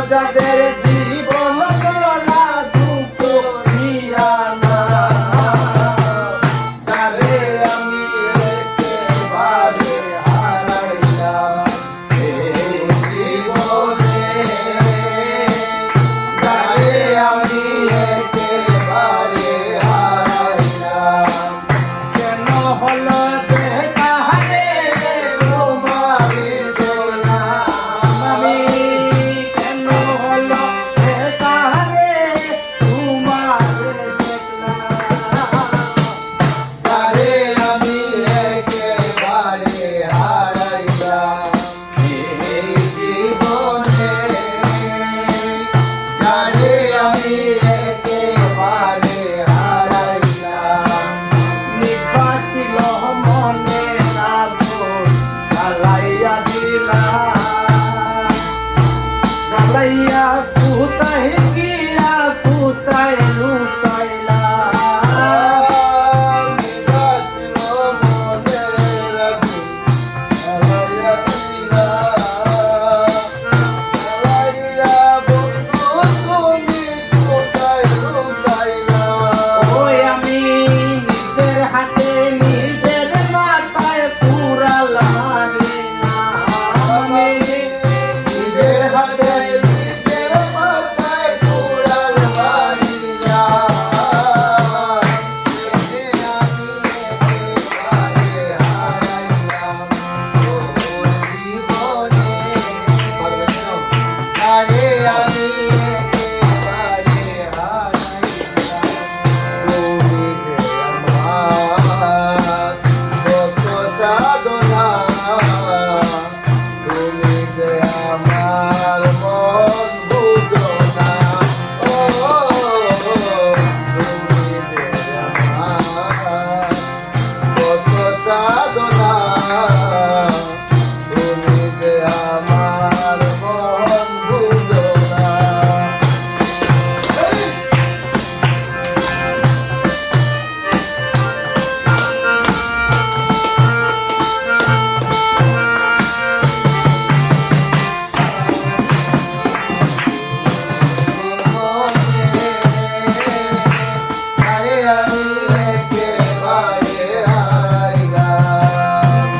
যাদের জীবন গলা দুঃখ নিরানা যারে আমি একেবারে হারাইলাম এই জীবনে যারে আমি একেবারে হারাইলাম কেন হলো দেখা রে তোমারে সোনা আমি কেন হলো দেখা রে তোমারে দেখলাম যারে আমি একেবারে হারাইলাম এই জীবনে যারে আমি একেবারে হারাইলাম নির্বাচিল মনে আগুন জ্বালাইয়া দিলা জ্বালাইয়া কোথায় গিয়া কোথায় লুকাইলা নির্বাচিল মনে আগুন জ্বালাইয়া দিলা জ্বালাইয়া বন্ধু তুমি কোথায় লুকাইলা ওই আমি নিজের হাতে নিজের মাথায় পুরালাম না আমি নিজের হাতে নিজের মাথায় পুরালাম না আমি একেবারে হারাইলাম তোর জীবনে আরে আমি একেবারে হারাইলাম তুমি যে আমার কত সাধনা তুমি যে আমার মন বুঝো না ও তুমি যে আমার কত সাধনা তুমি যে আমার মন বুঝো না আরে আমি একেবারে হারাইলাম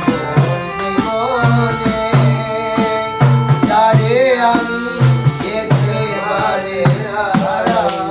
তোর জীবনে যারে আমি একেবারে হারাইলাম